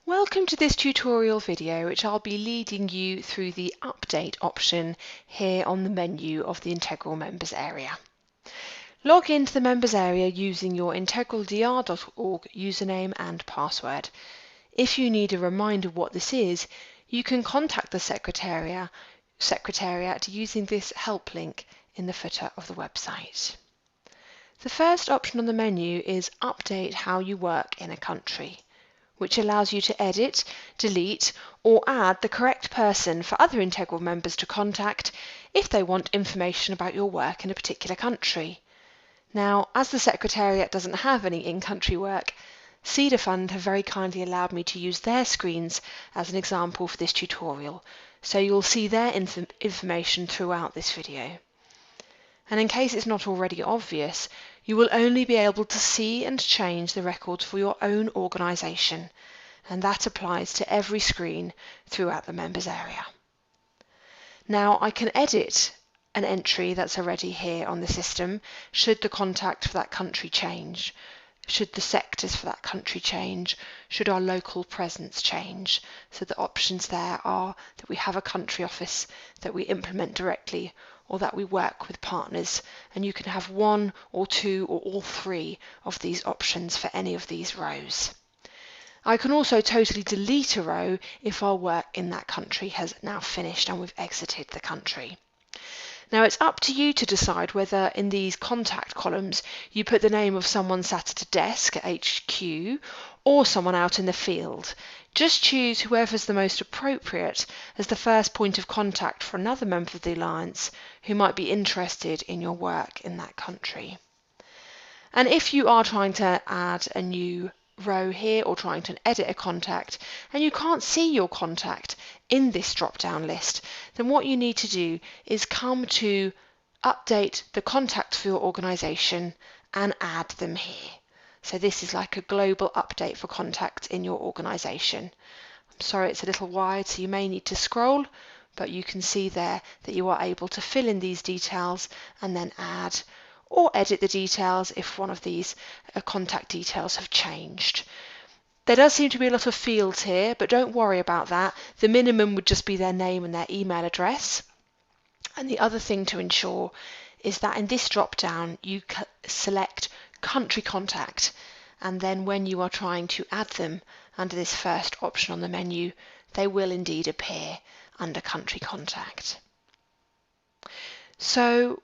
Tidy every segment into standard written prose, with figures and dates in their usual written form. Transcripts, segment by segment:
Welcome to this tutorial video, which I'll be leading you through the Update option here on the menu of the Integral Members area. Log into the Members area using your integraldr.org username and password. If you need a reminder of what this is, you can contact the Secretariat using this help link in the footer of the website. The first option on the menu is Update how you work in a country, which allows you to edit, delete, or add the correct person for other Integral members to contact if they want information about your work in a particular country. Now, as the Secretariat doesn't have any in-country work, Cedar Fund have very kindly allowed me to use their screens as an example for this tutorial, so you'll see their information throughout this video. And in case it's not already obvious, you will only be able to see and change the records for your own organisation, and that applies to every screen throughout the members area. Now I can edit an entry that's already here on the system should the contact for that country change, should the sectors for that country change, should our local presence change. So the options there are that we have a country office, that we implement directly, or that we work with partners, and you can have one or two or all three of these options for any of these rows. I can also totally delete a row if our work in that country has now finished and we've exited the country. Now it's up to you to decide whether in these contact columns you put the name of someone sat at a desk at HQ or someone out in the field. Just choose whoever's the most appropriate as the first point of contact for another member of the Alliance who might be interested in your work in that country. And if you are trying to add a new row here or trying to edit a contact and you can't see your contact in this drop-down list, then what you need to do is come to Update the contacts for your organisation and add them here. So this is like a global update for contacts in your organisation. I'm sorry it's a little wide, so you may need to scroll, but you can see there that you are able to fill in these details and then add or edit the details if one of these contact details have changed. There does seem to be a lot of fields here, but don't worry about that. The minimum would just be their name and their email address. And the other thing to ensure is that in this drop down you select country contact, and then when you are trying to add them under this first option on the menu, they will indeed appear under country contact. So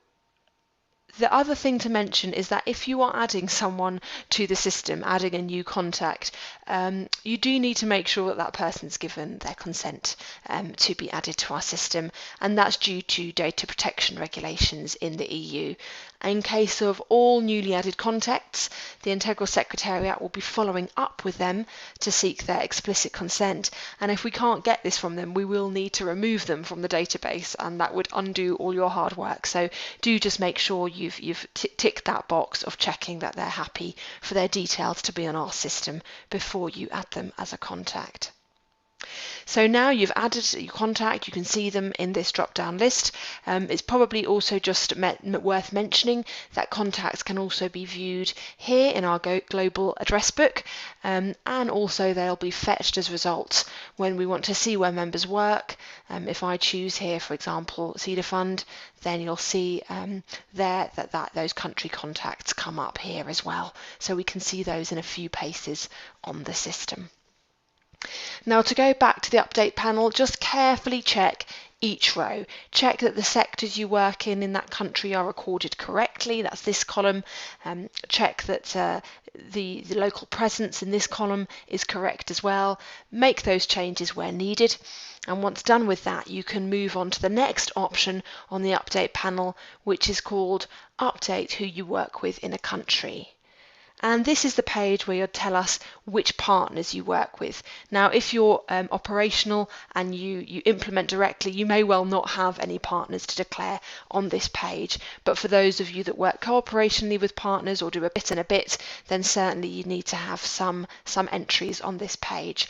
the other thing to mention is that if you are adding someone to the system, adding a new contact, you do need to make sure that that person's given their consent to be added to our system, and that's due to data protection regulations in the EU. In case of all newly added contacts, the Integral Secretariat will be following up with them to seek their explicit consent, and if we can't get this from them, we will need to remove them from the database, and that would undo all your hard work. So do just make sure you've ticked that box of checking that they're happy for their details to be on our system before you add them as a contact. So now you've added your contact, you can see them in this drop-down list. It's probably also just worth mentioning that contacts can also be viewed here in our global address book, and also they'll be fetched as results when we want to see where members work. If I choose here, for example, Cedar Fund, then you'll see there that those country contacts come up here as well. So we can see those in a few places on the system. Now to go back to the update panel, just carefully check each row. Check that the sectors you work in that country are recorded correctly, that's this column. Check that the local presence in this column is correct as well. Make those changes where needed. And once done with that, you can move on to the next option on the update panel, which is called Update who you work with in a country. And this is the page where you'll tell us which partners you work with. Now, if you're operational and you implement directly, you may well not have any partners to declare on this page. But for those of you that work cooperationally with partners or do a bit and a bit, then certainly you need to have some entries on this page.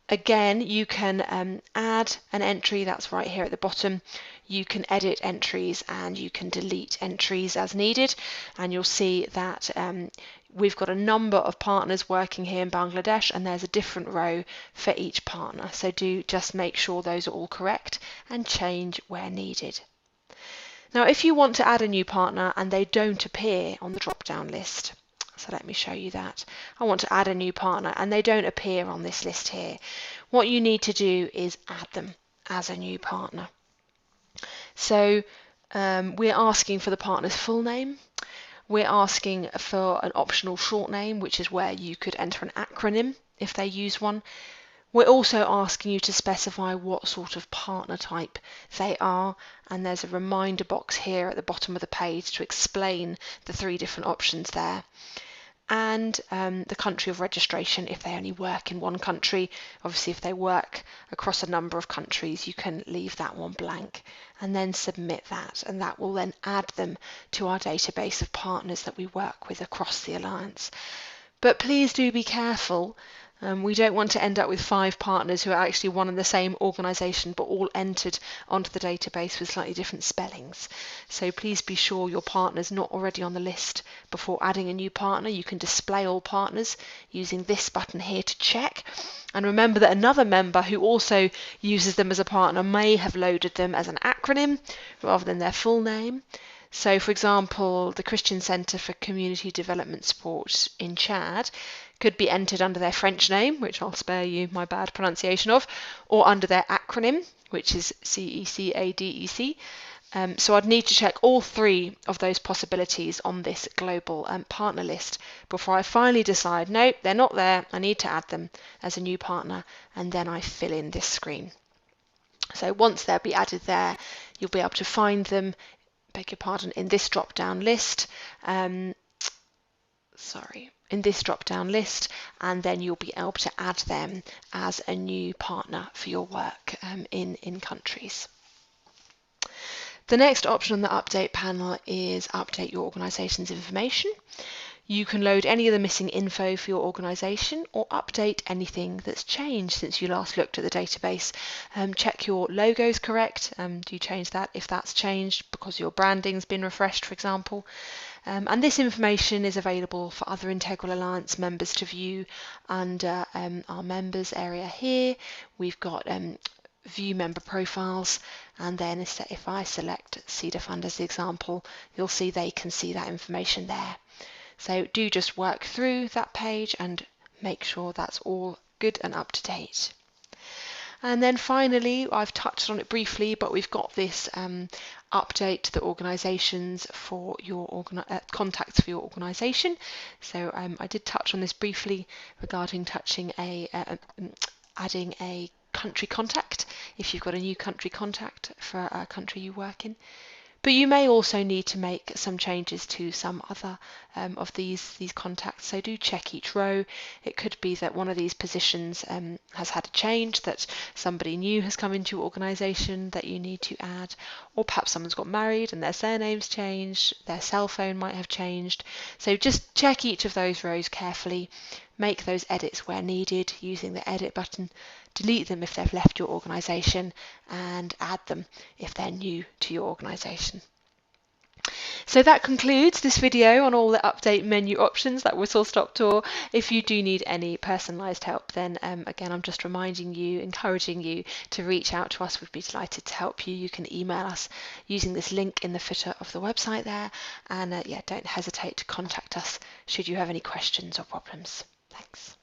Again, you can add an entry, that's right here at the bottom. You can edit entries and you can delete entries as needed, and you'll see that we've got a number of partners working here in Bangladesh, and there's a different row for each partner. So do just make sure those are all correct and change where needed. Now, if you want to add a new partner and they don't appear on the drop-down list, so let me show you that. I want to add a new partner and they don't appear on this list here. What you need to do is add them as a new partner. So we're asking for the partner's full name. We're asking for an optional short name, which is where you could enter an acronym if they use one. We're also asking you to specify what sort of partner type they are, and there's a reminder box here at the bottom of the page to explain the 3 different options there. And the country of registration if they only work in one country. Obviously, if they work across a number of countries, you can leave that one blank and then submit that, and that will then add them to our database of partners that we work with across the Alliance. But please do be careful. We don't want to end up with 5 partners who are actually one and the same organisation but all entered onto the database with slightly different spellings. So please be sure your partner's not already on the list before adding a new partner. You can display all partners using this button here to check. And remember that another member who also uses them as a partner may have loaded them as an acronym rather than their full name. So, for example, the Christian Centre for Community Development Support in Chad could be entered under their French name, which I'll spare you my bad pronunciation of, or under their acronym, which is CECADEC. So I'd need to check all 3 of those possibilities on this global partner list before I finally decide, no, they're not there, I need to add them as a new partner, and then I fill in this screen. So once they'll be added there, you'll be able to find them, beg your pardon, in this drop-down list. In this drop-down list, and then you'll be able to add them as a new partner for your work in countries. The next option on the update panel is update your organisation's information. You can load any of the missing info for your organisation or update anything that's changed since you last looked at the database. Check your logo's correct. Do you change that if that's changed because your branding's been refreshed, for example? And this information is available for other Integral Alliance members to view under our members area here. We've got view member profiles, and then if I select Cedar as the example, you'll see they can see that information there. So do just work through that page and make sure that's all good and up to date. And then finally, I've touched on it briefly, but we've got this update to the organisations for your contacts for your organisation. So I did touch on this briefly regarding adding a country contact if you've got a new country contact for a country you work in. But you may also need to make some changes to some other of these contacts, so do check each row. It could be that one of these positions has had a change, that somebody new has come into your organisation that you need to add, or perhaps someone's got married and their surname's changed, their cell phone might have changed. So just check each of those rows carefully, make those edits where needed using the edit button, delete them if they've left your organisation, and add them if they're new to your organisation. So that concludes this video on all the update menu options, that whistle-stop tour. If you do need any personalised help, then again, I'm just reminding you, encouraging you to reach out to us. We'd be delighted to help you. You can email us using this link in the footer of the website there. And yeah, don't hesitate to contact us should you have any questions or problems. Thanks.